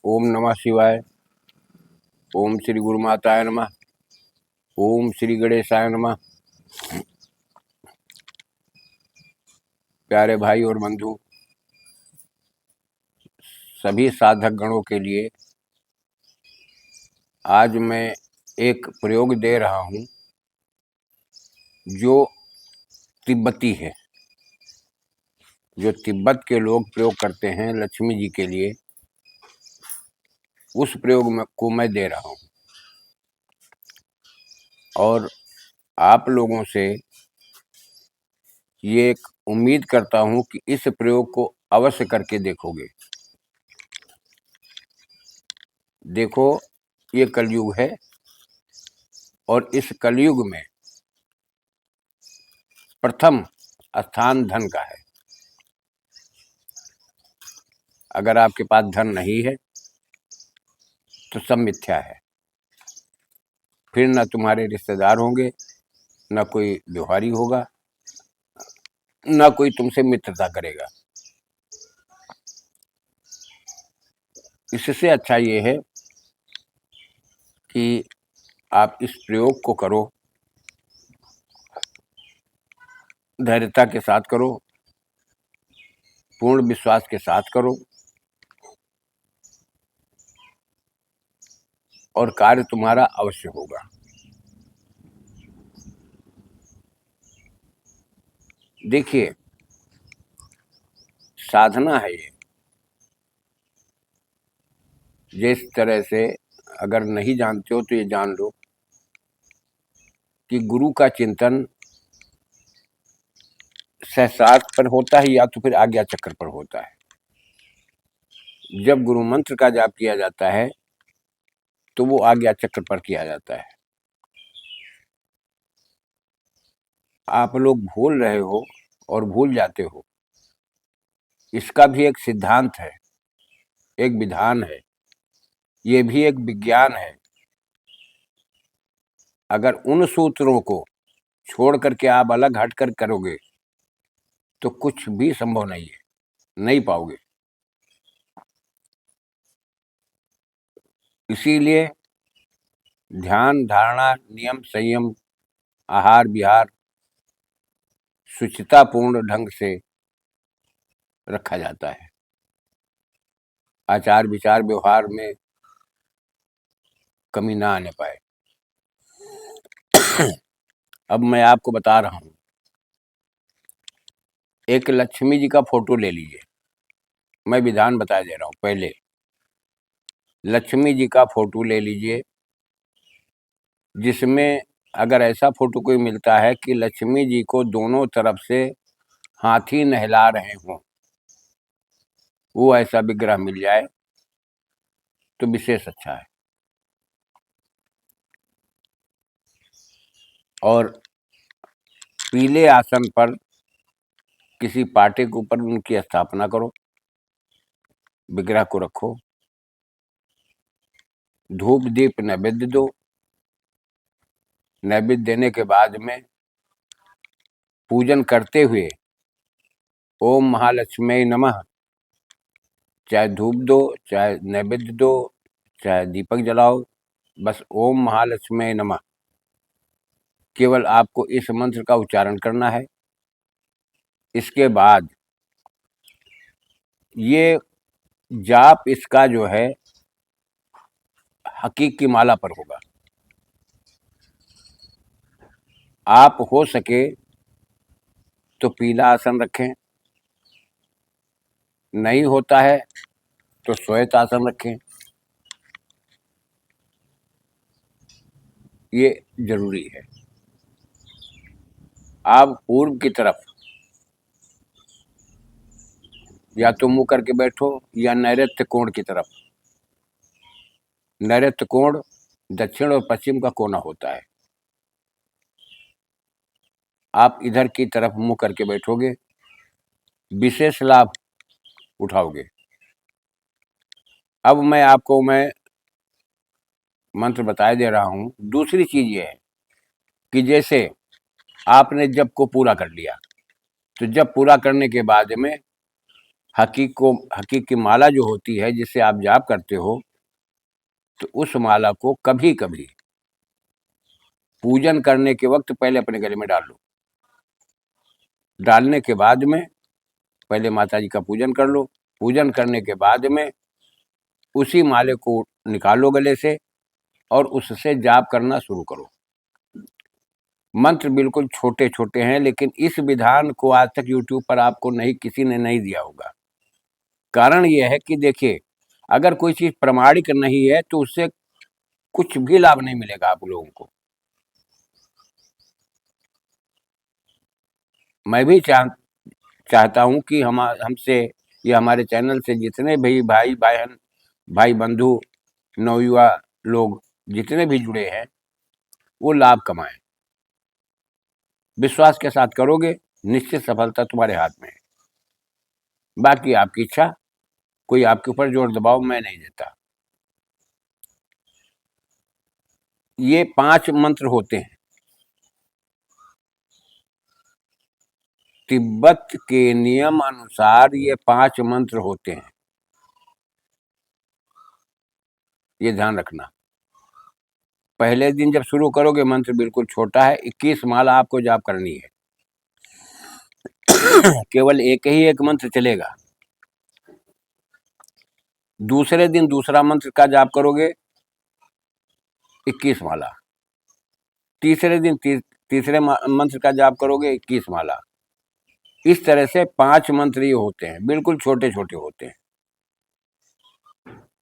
ओम नमः शिवाय। ओम श्री गुरु माताय नमः। ओम श्री गणेशाय नमः। प्यारे भाई और बंधु, सभी साधक गणों के लिए आज मैं एक प्रयोग दे रहा हूं जो तिब्बती है, जो तिब्बत के लोग प्रयोग करते हैं लक्ष्मी जी के लिए। उस प्रयोग को मैं दे रहा हूं और आप लोगों से ये एक उम्मीद करता हूं कि इस प्रयोग को अवश्य करके देखोगे। देखो, ये कलयुग है और इस कलयुग में प्रथम स्थान धन का है। अगर आपके पास धन नहीं है तो सब मिथ्या है। फिर न तुम्हारे रिश्तेदार होंगे, न कोई व्यवहारी होगा, न कोई तुमसे मित्रता करेगा। इससे अच्छा ये है कि आप इस प्रयोग को करो, धैर्यता के साथ करो, पूर्ण विश्वास के साथ करो और कार्य तुम्हारा अवश्य होगा। देखिए, साधना है ये। जिस तरह से अगर नहीं जानते हो तो ये जान लो कि गुरु का चिंतन सहस्रार्थ पर होता है या तो फिर आज्ञा चक्र पर होता है। जब गुरु मंत्र का जाप किया जाता है तो वो आज्ञा चक्र पर किया जाता है। आप लोग भूल रहे हो और भूल जाते हो। इसका भी एक सिद्धांत है, एक विधान है, ये भी एक विज्ञान है। अगर उन सूत्रों को छोड़ करके आप अलग हटकर करोगे तो कुछ भी संभव नहीं है, नहीं पाओगे। इसीलिए ध्यान, धारणा, नियम, संयम, आहार विहार शुचितापूर्ण ढंग से रखा जाता है। आचार विचार व्यवहार में कमी ना आने पाए। अब मैं आपको बता रहा हूं, एक लक्ष्मी जी का फोटो ले लीजिए। मैं विधान बता दे रहा हूं। पहले लक्ष्मी जी का फोटो ले लीजिए, जिसमें अगर ऐसा फोटो कोई मिलता है कि लक्ष्मी जी को दोनों तरफ से हाथी नहला रहे हों, वो ऐसा विग्रह मिल जाए तो विशेष अच्छा है। और पीले आसन पर किसी पाटे के ऊपर उनकी स्थापना करो, विग्रह को रखो, धूप दीप नैवेद्य दो। नैवेद्य देने के बाद में पूजन करते हुए ओम महालक्ष्मी नमः, चाहे धूप दो, चाहे नैवेद्य दो, चाहे दीपक जलाओ, बस ओम महालक्ष्मी नमः केवल आपको इस मंत्र का उच्चारण करना है। इसके बाद ये जाप इसका जो है हकीक की माला पर होगा। आप हो सके तो पीला आसन रखें, नहीं होता है तो श्वेत आसन रखें। ये जरूरी है। आप पूर्व की तरफ या तो मुंह करके बैठो या नैऋत्य कोण की तरफ। नैऋत्य कोण दक्षिण और पश्चिम का कोना होता है। आप इधर की तरफ मुंह करके बैठोगे, विशेष लाभ उठाओगे। अब मैं मंत्र बताए दे रहा हूं। दूसरी चीज ये है कि जैसे आपने जप को पूरा कर लिया, तो जप पूरा करने के बाद में हकीक की माला जो होती है जिससे आप जाप करते हो, तो उस माला को कभी कभी पूजन करने के वक्त पहले अपने गले में डाल लो। डालने के बाद में पहले माता जी का पूजन कर लो। पूजन करने के बाद में उसी माले को निकालो गले से और उससे जाप करना शुरू करो। मंत्र बिल्कुल छोटे छोटे हैं, लेकिन इस विधान को आज तक यूट्यूब पर आपको किसी ने नहीं दिया होगा। कारण यह है कि देखिए, अगर कोई चीज प्रमाणिक नहीं है तो उससे कुछ भी लाभ नहीं मिलेगा आप लोगों को। मैं भी चाहता हूं कि हमसे या हमारे चैनल से जितने भी भाई बंधु नवयुवा लोग जितने भी जुड़े हैं वो लाभ कमाएं। विश्वास के साथ करोगे, निश्चित सफलता तुम्हारे हाथ में है। बाकी आपकी इच्छा, कोई आपके ऊपर जोर दबाव मैं नहीं देता। ये 5 मंत्र होते हैं। तिब्बत के नियम अनुसार ये 5 मंत्र होते हैं, ये ध्यान रखना। पहले दिन जब शुरू करोगे मंत्र बिल्कुल छोटा है, 21 माला आपको जाप करनी है। केवल एक मंत्र चलेगा। दूसरे दिन दूसरा मंत्र का जाप करोगे 21 माला। तीसरे दिन तीसरे मंत्र का जाप करोगे 21 माला। इस तरह से 5 मंत्र ये होते हैं, बिल्कुल छोटे छोटे होते हैं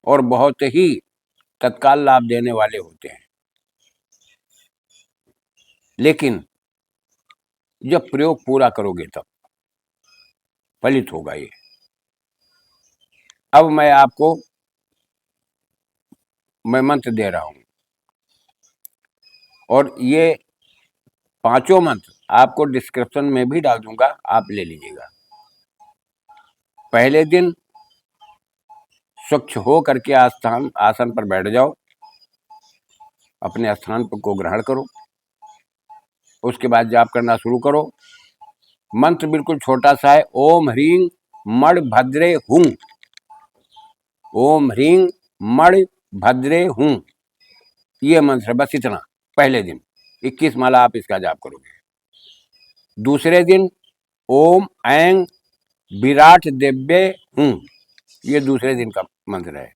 और बहुत ही तत्काल लाभ देने वाले होते हैं। लेकिन जब प्रयोग पूरा करोगे तब फलित होगा ये। अब मैं आपको मंत्र दे रहा हूं और ये 5 मंत्र आपको डिस्क्रिप्शन में भी डाल दूंगा, आप ले लीजिएगा। पहले दिन स्वच्छ हो करके आसन पर बैठ जाओ, अपने स्थान को ग्रहण करो। उसके बाद जाप करना शुरू करो। मंत्र बिल्कुल छोटा सा है, ओम ह्रीं मण भद्रे हूं। ओम ह्रीं मण भद्रे हूं, ये मंत्र, बस इतना। पहले दिन 21 माला आप इसका जाप करोगे। दूसरे दिन ओम ऐं विराट दिव्ये हूं, ये दूसरे दिन का मंत्र है।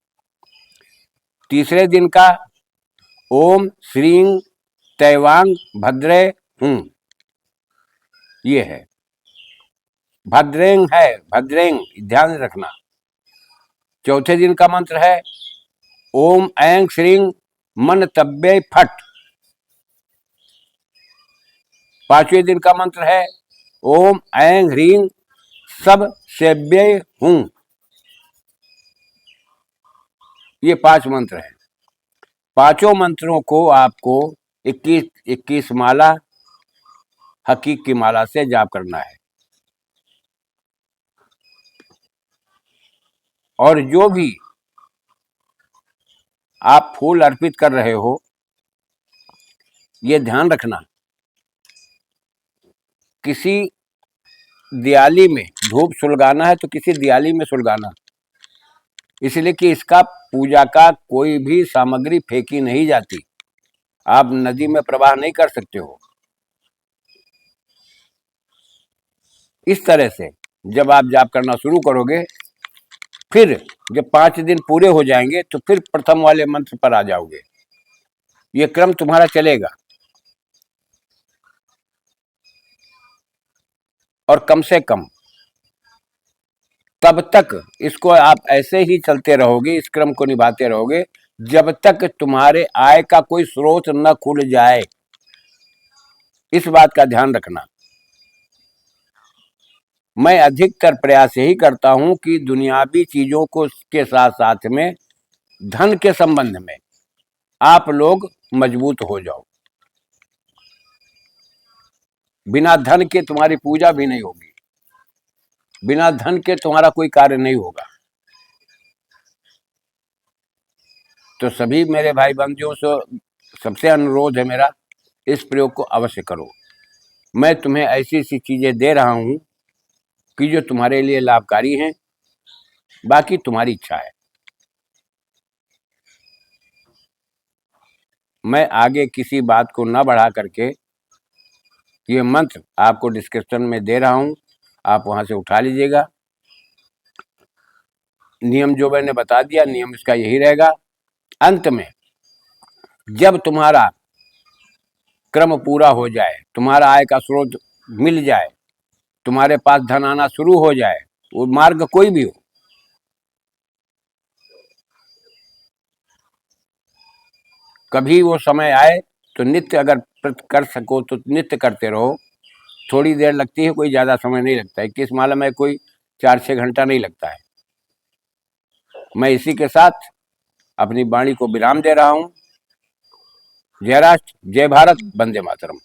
तीसरे दिन का ओम श्रीं तैवांग भद्रे हूं, ये है। भद्रेंग है, भद्रेंग, ध्यान रखना। चौथे दिन का मंत्र है ओम ऐं श्रीं मन तब्बे फट। पांचवें दिन का मंत्र है ओम ऐं ह्रीं सब सेव्ये हूं। ये 5 मंत्र हैं। 5 मंत्रों को आपको 21 माला हकीक की माला से जाप करना है। और जो भी आप फूल अर्पित कर रहे हो, ये ध्यान रखना, किसी दियाली में धूप सुलगाना है तो किसी दियाली में सुलगाना, इसलिए कि इसका पूजा का कोई भी सामग्री फेंकी नहीं जाती। आप नदी में प्रवाह नहीं कर सकते हो। इस तरह से जब आप जाप करना शुरू करोगे, फिर जब 5 दिन पूरे हो जाएंगे तो फिर प्रथम वाले मंत्र पर आ जाओगे। ये क्रम तुम्हारा चलेगा। और कम से कम तब तक इसको आप ऐसे ही चलते रहोगे, इस क्रम को निभाते रहोगे, जब तक तुम्हारे आय का कोई स्रोत न खुल जाए। इस बात का ध्यान रखना। मैं अधिकतर प्रयास यही करता हूं कि दुनियावी चीजों को के साथ साथ में धन के संबंध में आप लोग मजबूत हो जाओ। बिना धन के तुम्हारी पूजा भी नहीं होगी, बिना धन के तुम्हारा कोई कार्य नहीं होगा। तो सभी मेरे भाई बंधुओं से सबसे अनुरोध है मेरा, इस प्रयोग को अवश्य करो। मैं तुम्हें ऐसी ऐसी चीजें दे रहा हूं कि जो तुम्हारे लिए लाभकारी हैं। बाकी तुम्हारी इच्छा है। मैं आगे किसी बात को न बढ़ा करके ये मंत्र आपको डिस्क्रिप्शन में दे रहा हूं, आप वहां से उठा लीजिएगा। नियम जो मैंने बता दिया, नियम इसका यही रहेगा। अंत में जब तुम्हारा क्रम पूरा हो जाए, तुम्हारा आय का स्रोत मिल जाए, तुम्हारे पास धन आना शुरू हो जाए, वो मार्ग कोई भी हो, कभी वो समय आए तो नित्य अगर कर सको तो नित्य करते रहो। थोड़ी देर लगती है, कोई ज़्यादा समय नहीं लगता है। 21 माला में कोई 4-6 घंटा नहीं लगता है। मैं इसी के साथ अपनी वाणी को विराम दे रहा हूँ। जय राष्ट्र, जय भारत, वंदे मातरम।